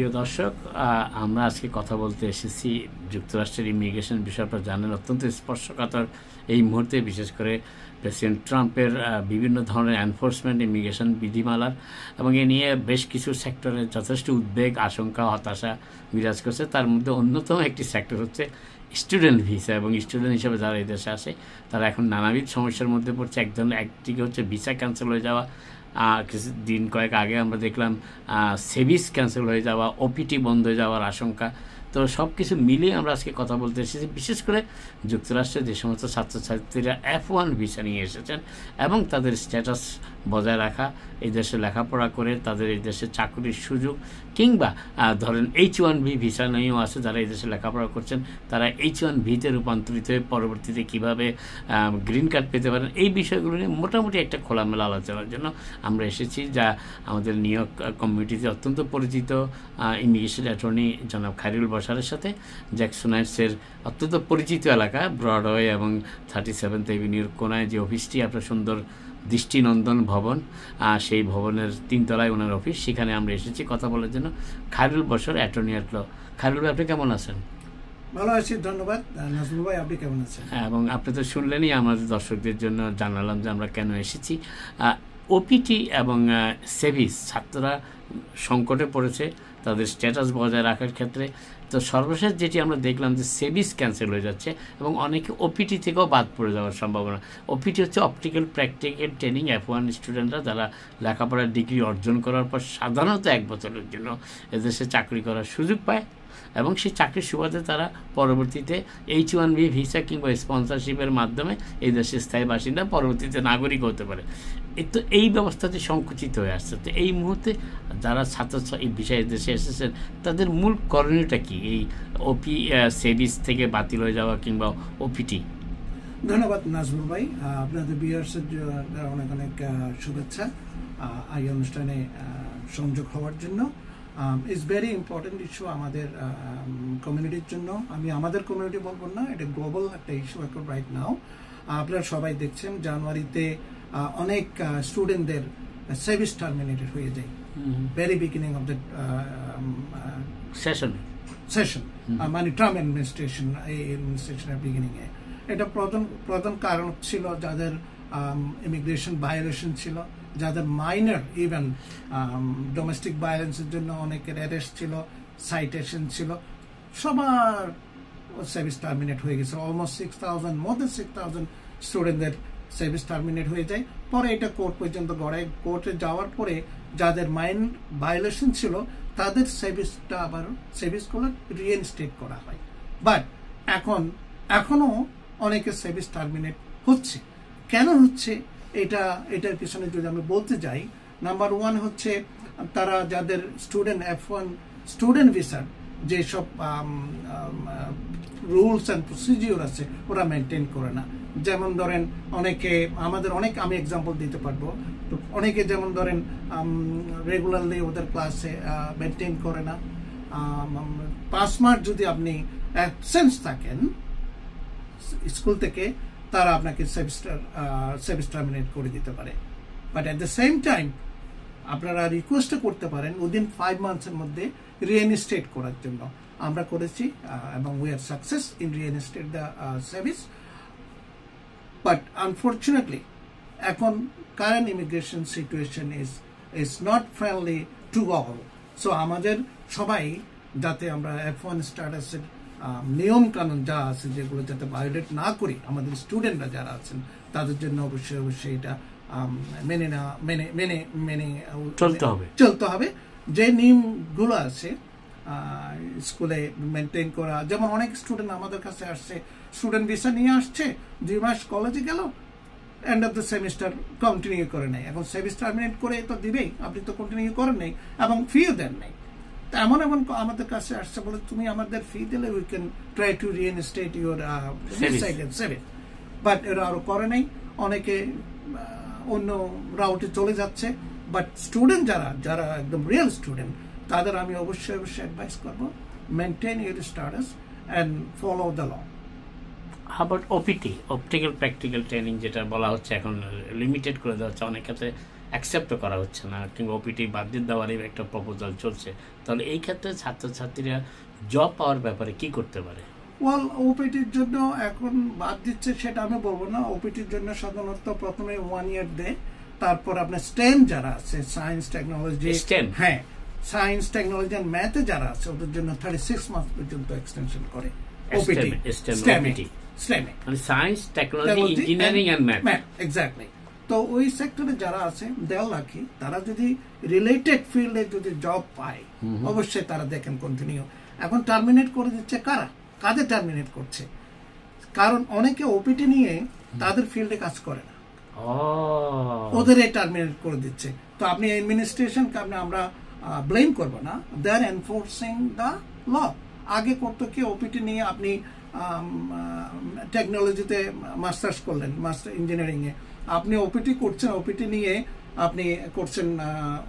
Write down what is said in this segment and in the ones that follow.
প্রিয় দর্শক, আমরা আজকে কথা বলতে এসেছি যুক্তরাষ্ট্রের ইমিগ্রেশন বিষয়। আপনারা জানেন অত্যন্ত স্পর্শকাতর এই মুহূর্তে, বিশেষ করে প্রেসিডেন্ট ট্রাম্পের বিভিন্ন ধরনের এনফোর্সমেন্ট ইমিগ্রেশন বিধিমালার, এবং এ নিয়ে বেশ কিছু সেক্টরে যথেষ্ট উদ্বেগ, আশঙ্কা, হতাশা বিরাজ করছে। তার মধ্যে অন্যতম একটি সেক্টর হচ্ছে স্টুডেন্ট ভিসা, এবং স্টুডেন্ট হিসেবে যারা এই দেশে আসে তারা এখন নানাবিধ সমস্যার মধ্যে পড়ছে। একদিকে হচ্ছে ভিসা ক্যান্সেল হয়ে যাওয়া, কিছুদিন কয়েক আগে আমরা দেখলাম সেভিস ক্যান্সেল হয়ে যাওয়া, ওপিটি বন্ধ হয়ে যাওয়ার আশঙ্কা। তো সব কিছু মিলিয়ে আমরা আজকে কথা বলতে এসেছি, বিশেষ করে যুক্তরাষ্ট্রে যে সমস্ত ছাত্রছাত্রীরা F1 ভিসা নিয়ে এসেছেন এবং তাদের স্ট্যাটাস বজায় রাখা, এই দেশে লেখাপড়া করে তাদের এই দেশে চাকরির সুযোগ, কিংবা ধরেন H1B ভিসা নিয়েও আছে যারা এই দেশে লেখাপড়া করছেন, তারা H1Bতে রূপান্তরিত হয়ে পরবর্তীতে কীভাবে গ্রিন কার্ড পেতে পারেন, এই বিষয়গুলো নিয়ে মোটামুটি একটা খোলামেলা আলোচনার জন্য আমরা এসেছি, যা আমাদের নিউ ইয়র্ক কমিউনিটিতে অত্যন্ত পরিচিত ইমিগ্রেশন অ্যাটর্নি জনাব খায়রুল বাশারের সাথে। জ্যাকসন হাইটসের অত্যন্ত পরিচিত এলাকা ব্রডওয়ে এবং 37th এভিনিউর কোনায় যে অফিসটি, আপনার সুন্দর দৃষ্টিনন্দন ভবন, সেই ভবনের 3 তলায় ওনার অফিস, সেখানে আমরা এসেছি কথা বলার জন্য। Khairul Bashar, attorney at law. Khairul ভাই, আপনি কেমন আছেন? ভালো আছি, ধন্যবাদ। নাজমুল ভাই, আপনি কেমন আছেন? এবং আপনি তো শুনলেনই, আমাদের দর্শকদের জন্য জানালাম যে আমরা কেন এসেছি। ওপিটি এবং সেভিস ছাত্ররা সংকটে পড়েছে তাদের স্ট্যাটাস বজায় রাখার ক্ষেত্রে। তো সর্বশেষ যেটি আমরা দেখলাম যে সেভিস ক্যান্সেল হয়ে যাচ্ছে এবং অনেকে ওপিটি থেকেও বাদ পড়ে যাওয়ার সম্ভাবনা। ওপিটি হচ্ছে অপটিক্যাল প্র্যাকটিক্যাল ট্রেনিং। F1 স্টুডেন্টরা যারা লেখাপড়ার ডিগ্রি অর্জন করার পর সাধারণত 1 বছরের জন্য এদেশে চাকরি করার সুযোগ পায়, এবং সেই চাকরির সুবাদে তারা পরবর্তীতে H1B ভিসা কিংবা স্পন্সরশিপের মাধ্যমে এই দেশের স্থায়ী বাসিন্দা, পরবর্তীতে নাগরিক হতে পারে। তো এই ব্যবস্থাটি সংকুচিত হয়ে আসছে। তো এই মুহূর্তে যারা এই বিষয়ে দেশে এসেছেন তাদের মূল করণীয়টা কি, এই সেভিস থেকে বাতিল হয়ে যাওয়া কিংবা ওপিটি? ধন্যবাদ নাজমুল ভাই, আপনাদের ভিউয়ার্সের অনেক অনেক শুভেচ্ছা এই অনুষ্ঠানে সংযোগ হওয়ার জন্য। ইটস ভেরি ইম্পর্টেন্ট ইস্যু আমাদের কমিউনিটির জন্য। আমি আমাদের কমিউনিটি বলবো না, এটা গ্লোবাল একটা ইস্যু এখন রাইট নাও। আপনারা সবাই দেখছেন জানুয়ারিতে অনেক স্টুডেন্টদের সার্ভিস টার্মিনেটেড হয়ে যায় very beginning of the session, মানে ট্রাম্প অ্যাডমিনিস্ট্রেশনের বিগিনিংয়ে। এটা প্রধান কারণ ছিল যাদের ইমিগ্রেশন ভায়োলেশন ছিল, যাদের মাইনর ইভেন ডোমেস্টিক ভায়োলেন্সের জন্য অনেকের অ্যারেস্ট ছিল, সাইটেশন ছিল, সবার সার্ভিস টার্মিনেট হয়ে গেছে। অলমোস্ট 6,000, মোর দেন 6,000 স্টুডেন্টদের সার্ভিস টার্মিনেট হয়ে যায়। পরে এটা কোর্ট পর্যন্ত গড়ায়। কোর্টে যাওয়ার পরে যাদের মাইন ভায়োলেশন ছিল তাদের সার্ভিসগুলো রিইনস্টেট করা হয়। বাট এখনো অনেকের সার্ভিস টার্মিনেট হচ্ছে। কেন হচ্ছে এটার পিছনে যদি আমি বলতে যাই, নাম্বার 1 হচ্ছে তারা যাদের F1 স্টুডেন্ট ভিসার যেসব রুলস অ্যান্ড প্রসিডিওর আছে ওরা মেনটেন করে না। যেমন ধরেন আমি এক্সাম্পল দিতে পারবো। তো অনেকে যেমন ধরেন রেগুলারলি ওদের ক্লাসে মেনটেন করে না। 5 মাস যদি আপনি অ্যাবসেন্স থাকেন স্কুল থেকে, তারা আপনাকে সার্ভিস টার্মিনেট করে দিতে পারে। But at the same time আপনারা রিকোয়েস্ট করতে পারেন উইদিন 5 মান্থসের মধ্যে রিইনস্টেট করার জন্য। আমরা করেছি এবং we are success in reinstate the service. But unfortunately এখন current immigration situation is not friendly to all. So আমাদের সবাই যাতে আমরা F1 স্ট্যাটাসের নিয়ম কানুন যা আছে যেগুলো যাতে ভায়োলেট না করি, আমাদের স্টুডেন্টরা যারা আছেন তাদের জন্য অবশ্যই এটা মেনে চলতে হবে। যে নিয়মগুলো আছে স্কুলে মেনটেন করা। যেমন অনেক স্টুডেন্ট আমাদের কাছে আসছে, স্টুডেন্ট ভিসা নিয়ে আসছে, 2 মাস কলেজে গেল, end of the semester continue করে নেই। এখন সার্ভিস টার্মিনেট করে তো দিবেই, আপনি তো কন্টিনিউ করেন নাই এবং ফিও দেন নাই। এমন আমাদের কাছে আসছে বলে তুমি আমাদের ফি দিলে we can try to reinstate your service. But এরা আরো করে নাই, অনেকে অন্য রাউটে চলে যাচ্ছে। বাট স্টুডেন্ট যারা একদম রিয়েল স্টুডেন্ট, তাদের আমি অবশ্যই অ্যাডভাইস করবো maintain your status and follow the law. আবার ওপিটি, অপটিক্যাল প্র্যাকটিক্যাল ট্রেনিং যেটা বলা হচ্ছে, এখন লিমিটেড করে দেওয়া হচ্ছে। অনেক ক্ষেত্রে অ্যাকসেপ্ট করা হচ্ছে না, কিংবা ওপিটি বাদ দিয়ে দেওয়ার একটা প্রপোজাল চলছে, তাহলে এই ক্ষেত্রে ছাত্রছাত্রীরা জব পাওয়ার ব্যাপারে কি করতে পারে? ওয়েল, ওপিটির জন্য এখন বাদ দিচ্ছে সেটা আমি বলবো না। ওপিটির জন্য সাধারণত প্রথমে 1 ইয়ার দেয়, তারপর আপনার স্টেম যারা আছে, সায়েন্স টেকনোলজি, হ্যাঁ সায়েন্স টেকনোলজি এন্ড ম্যাথে যারা আছে ওদের জন্য 36 মাস পর্যন্ত এক্সটেনশন করে ওপিটি, স্টেমে মানে science technology engineering and math, exactly. তো ওই সেক্টরে যারা আছে দেওয়া লাখি, তারা যদি রিলেটেড ফিল্ডে যদি জব পায় অবশ্যই তারা দেখেন কন্টিনিউ। এখন টার্মিনেট করে দিচ্ছে কারা, কাদের টার্মিনেট করছে? কারণ অনেকে ওপিটি নিয়ে তাদের ফিল্ডে কাজ করে না, ওদের টার্মিনেট করে দিচ্ছে। তো আপনি অ্যাডমিনিস্ট্রেশনকে আমরা ব্লেম করবো না, দে আর এনফোর্সিং দ্য ল। আগে করতো কি, ওপিটি নিয়ে আপনি টেকনোলজিতে মাস্টার্স করলেন, মাস্টার ইঞ্জিনিয়ারিং এ, আপনি ওপিটি করছেন, ওপিটি নিয়ে আপনি করছেন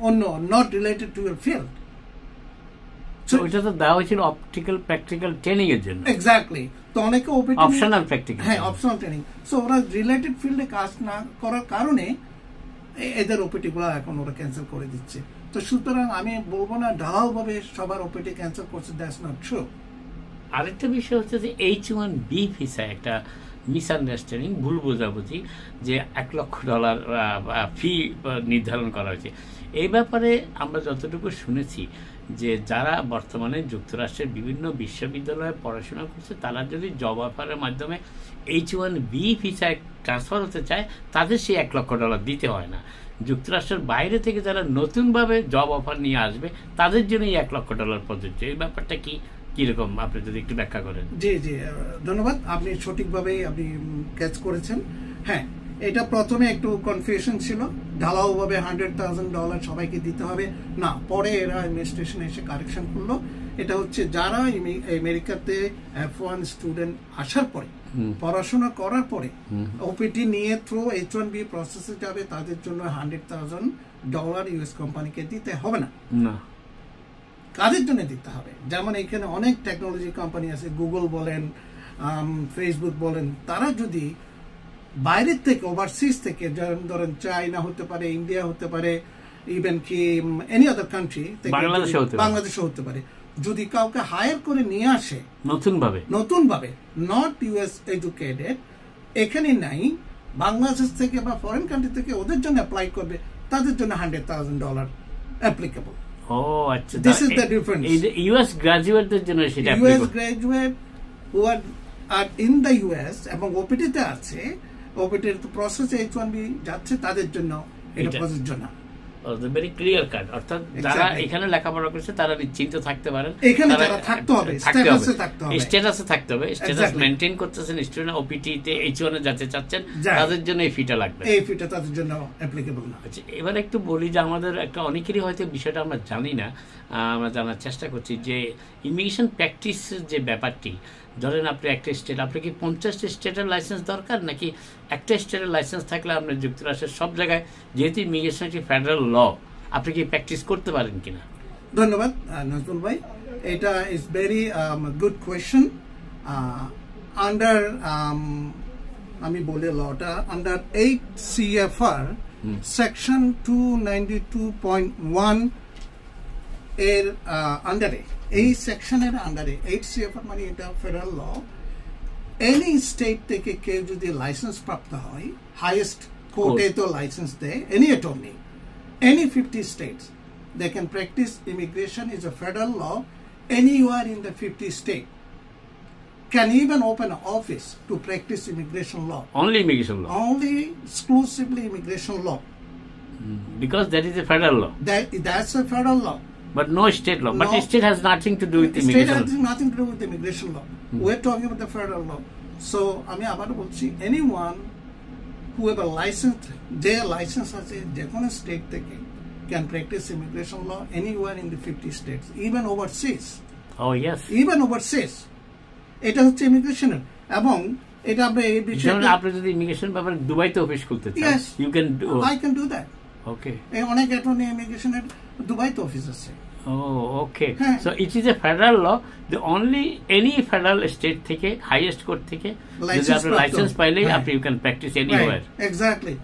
অন্য not related to your field. ওইটা তো দেওয়া হয়েছিল অপটিক্যাল প্র্যাকটিক্যাল ট্রেনিং এর জন্য, এক্স্যাক্টলি। তো অনেকে ওপিটি অপশনাল প্র্যাকটিক্যাল, হ্যাঁ অপশনাল ট্রেনিং। সো ওরা রিলেটেড ফিল্ডে কাজ না করার কারণে এদের ওপিটি গুলো এখন ওরা ক্যান্সেল করে দিচ্ছে। তো সুতরাং আমি বলবো না ঢালাও ভাবে সবার ওপিটি ক্যান্সেল করছে, দ্যাটস নট ট্রু। আরেকটা বিষয় হচ্ছে যে H1B ভিসা একটা মিসআন্ডারস্ট্যান্ডিং, ভুল বোঝাবুঝি, যে $1 লক্ষ ফি নির্ধারণ করা হয়েছে। এই ব্যাপারে আমরা যতটুকু শুনেছি যে যারা বর্তমানে যুক্তরাষ্ট্রের বিভিন্ন বিশ্ববিদ্যালয়ে পড়াশোনা করছে, তারা যদি জব অফারের মাধ্যমে H1B ভিসায় ট্রান্সফার হতে চায়, তাদের সেই $1 লক্ষ দিতে হয় না। যুক্তরাষ্ট্রের বাইরে থেকে যারা নতুনভাবে জব অফার নিয়ে আসবে, তাদের জন্য এই $1 লক্ষ প্রযোজ্য। এই ব্যাপারটা কিরকম, আপনি যদি একটু ব্যাখ্যা করেন। জি জি, ধন্যবাদ, আপনি সঠিকভাবেই আপনি ক্যাচ করেছেন। হ্যাঁ, এটা প্রথমে একটু কনফিউশন ছিল, ঢালাও ভাবে $100,000 সবাইকে দিতে হবে না, পরে এরা অ্যাডমিনিস্ট্রেশন এসে কারেকশন করলো। এটা হচ্ছে যারা আমেরিকাতে F1 স্টুডেন্ট আসার পরে, পড়াশোনা করার পরে ওপিটি নিয়ে থ্রু H1B প্রসেসে যাবে, তাদের জন্য $100,000 ইউএস কোম্পানিকে দিতে হবে না। কাদের জন্য দিতে হবে? যেমন এখানে অনেক টেকনোলজি কোম্পানি আছে, গুগল বলেন, ফেসবুক বলেন, তারা যদি বাইরের থেকে, ওভারসিজ থেকে, ধরেন চায়না হতে পারে, ইন্ডিয়া হতে পারে, ইভেন কি এনি আদার কান্ট্রি, বাংলাদেশে হতে পারে, যদি কাউকে হায়ার করে নিয়ে আসে নতুনভাবে নট ইউএস এডুকেটেড, এখানে নাই, বাংলাদেশ থেকে বা ফরেন কান্ট্রি থেকে ওদের জন্য অ্যাপ্লাই করবে, তাদের জন্য $100,000 অ্যাপ্লিকেবল। আচ্ছা, this is the difference. US গ্রাজুয়েটদের জন্য সেটা US graduate who are in the US এবং ওপিটি তে আছে, ওপিটির প্রসেস H1B যাচ্ছে, তাদের জন্য এটা প্রযোজ্য না। Very clear cut. অর্থাৎ যারা এখানে লেখাপড়া করছে তারা নিশ্চিন্ত থাকতে পারেন, এখানে যারা থাকতে হবে, স্ট্যাটাসে থাকতে হবে, স্ট্যাটাস মেইনটেইন করতেছেন স্টুডেন্ট, ওপিটি তে H1 এ যেতে চাচ্ছেন, তাদের জন্য এই ফিটা লাগবে, এই ফিটা তাদের জন্য অ্যাপ্লিকেবল না। আচ্ছা, এবার একটু বলি যে আমাদের একটা অনেকেরই হয়তো বিষয়টা আমরা জানি না, আমরা জানার চেষ্টা করছি যে ইমিগ্রেশন প্র্যাকটিস যে ব্যাপারটি, ধরেন আপনি একটা স্টেট, আপনি কি 50টি স্টেটের লাইসেন্স দরকার, নাকি একটা স্টেটের লাইসেন্স থাকলে আপনি যুক্তরাষ্ট্রের সব জায়গায়, যেহেতু ইমিগ্রেশন একটি ফেডারেল ল, আপনি কি প্র্যাকটিস করতে পারেন কিনা? ধন্যবাদ নজরুল ভাই, এটা is very good question. Under আমি বলি লটা আন্ডার 8 CFR সেকশন 292.1 এর আন্ডারে, এই সেকশনের আন্ডারে 8 CFR মানে এটা ফেডারেল ল, এনি স্টেট থেকে কেউ যদি লাইসেন্স প্রাপ্ত হয়, হাইয়েস্ট কোর্টে তো লাইসেন্স দেয়, any attorney, any 50 states, they can practice immigration is a federal law anywhere in the 50 states. Can even open an office to practice immigration law. Only immigration law? Only exclusively immigration law. Because that is a federal law? That's a federal law. But no state law. No, but state has nothing to do with immigration law. State has nothing to do with immigration law. We're talking about the federal law. So, আমি আবার বলছি, anyone whoever licensed, their license has a different state can practice immigration law anywhere in the 50 states, even overseas. Oh yes. Even overseas. এটা হচ্ছে ইমিগ্রেশনের, এবং এটা আমরা এই বিষয়ে, আপনি যদি ইমিগ্রেশন ব্যাপারে দুবাইতে অফিস খুলতে চান, you can do. I can do that. Okay. অনেক অ্যাটর্নি ইমিগ্রেশনের দুবাইতে অফিস আছে। Oh, okay. So it is a federal law. The only any federal state থেকে, highest court থেকে, যদি আপনি লাইসেন্স পাইলে আপনি you can practice anywhere. Exactly.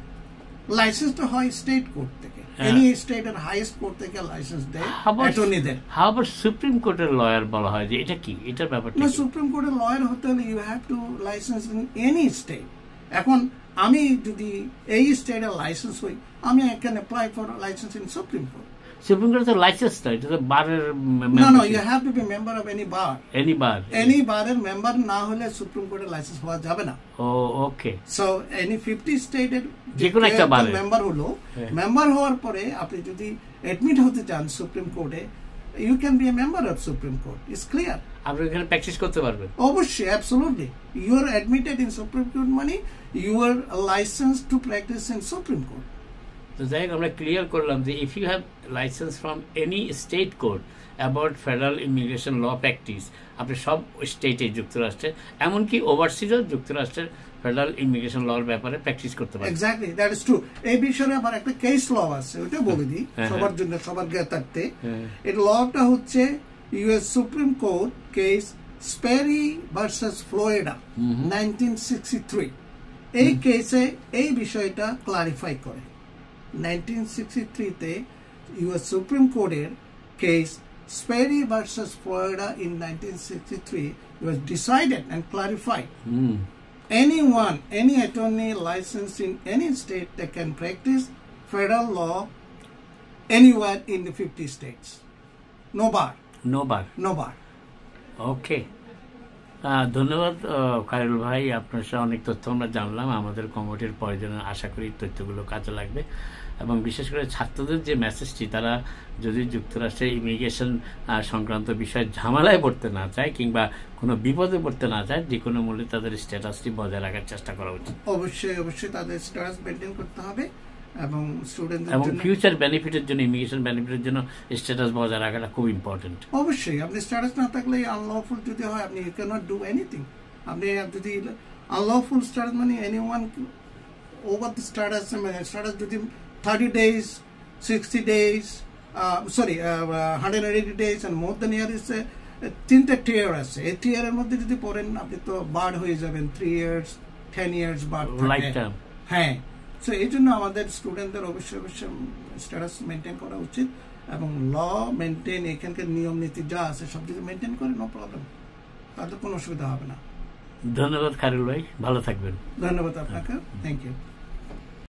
লাইসেন্সটা হয় স্টেট কোর্ট থেকে, এনি স্টেটের হাইয়েস্ট কোর্ট থেকে লাইসেন্স দেয় অ্যাটর্নিদের। আবার সুপ্রিম কোর্টের লয়ার বলা হয় যে এটা কি, এটার ব্যাপারটা না, সুপ্রিম কোর্টের লয়ার হতে হলে you have to license in any state. এখন আমি যদি এই স্টেটের লাইসেন্স হই, আমি I can apply for license in supreme court. Supreme court তো লাইসেন্স না, এটা তো বারের No, you have to be member of any bar. Any বারের মেম্বার না হলে সুপ্রিম কোর্টের লাইসেন্স হওয়া যাবে না। ও ওকে। সো এনি 50 স্টেটের যে কোনো একটা বারের মেম্বার হলো, মেম্বার হওয়ার পরে আপনি যদি অ্যাডমিট হতে চান সুপ্রিম কোর্টে, you can be a member of Supreme Court. It's clear. আপনি এখানে প্র্যাকটিস করতে পারবেন? অবশ্যই, absolutely. You are admitted in Supreme Court মানে you are licensed to practice in Supreme Court. তো যাই হোক, আমরা ক্লিয়ার করলাম যে if you have license from any state court about federal immigration law practice, আপনি সব স্টেটে যুক্তরাষ্ট্রে, এমনকি ওভারসিজও যুক্তরাষ্ট্রের ফেডারেল ইমিগ্রেশন লর ব্যাপারে প্র্যাকটিস করতে পারেন। Exactly, that is true. এই বিষয়ে আবার একটা কেস ল আছে, ওটা বলে দিই সবার জন্য, সবার জ্ঞাতার্থে। এই লটা হচ্ছে US supreme court case Sperry versus Florida 1963। এই কেসে এই বিষয়টা ক্লারিফাই করে। 1963-তে ইউএস সুপ্রিম কোর্টের case Sperry versus Florida in 1963 was decided and clarified. Anyone, any attorney licensed in any state that can practice federal law anywhere in the 50 states. No bar. No bar. No bar. Okay. ধন্যবাদ খায়রুল ভাই, আপনার সাথে অনেক তথ্য আমরা জানলাম। আমাদের কমিটির প্রয়োজনে আশা করি তথ্যগুলো কাজে লাগবে, এবং বিশেষ করে ছাত্রদের যে মেসেজটি, তারা যদি যুক্তরাষ্ট্রের ইমিগ্রেশন সংক্রান্ত বিষয়ে ঝামেলায় পড়তে না চায় কিংবা কোনো বিপদে পড়তে না চায়, যে কোনো মূল্যে তাদের স্ট্যাটাসটি বজায় রাখার চেষ্টা করা উচিত। অবশ্যই অবশ্যই তাদের স্ট্যাটাস মেনটেন করতে হবে, এবং স্টুডেন্টদের এবং ফিউচার বেনিফিটের জন্য, ইমিগ্রেশন বেনিফিটের জন্য স্ট্যাটাস বজায় রাখাটা খুব ইম্পর্টেন্ট। অবশ্যই আপনি স্ট্যাটাস না থাকলে আনলফুল যদি হয়, আপনি you can not do anything. আপনি যদি আনলফুল স্ট্যাটাস মানে এনিওয়ান ওভার দ্য স্ট্যাটাস, মানে স্ট্যাটাস যদি 30 days, 60 days, 180 days and more than year is 3টা টিয়ার আছে। এই টিয়ারের মধ্যে যদি পড়েন আপনি তো বার্ড হয়ে যাবেন, 3 years, 10 years বার্ড থাকে। হ্যাঁ, সো এই জন্য আমাদের স্টুডেন্টদের অবশ্যই অবশ্যই স্ট্যাটাস মেনটেন করা উচিত, এবং ল মেনটেন, এখানকার নিয়ম নীতি যা আছে সব যদি মেনটেন করে, নো প্রবলেম, তাদের কোনো অসুবিধা হবে না। ধন্যবাদ খায়রুল ভাই, ভালো থাকবেন। ধন্যবাদ আপনাকে, থ্যাংক ইউ।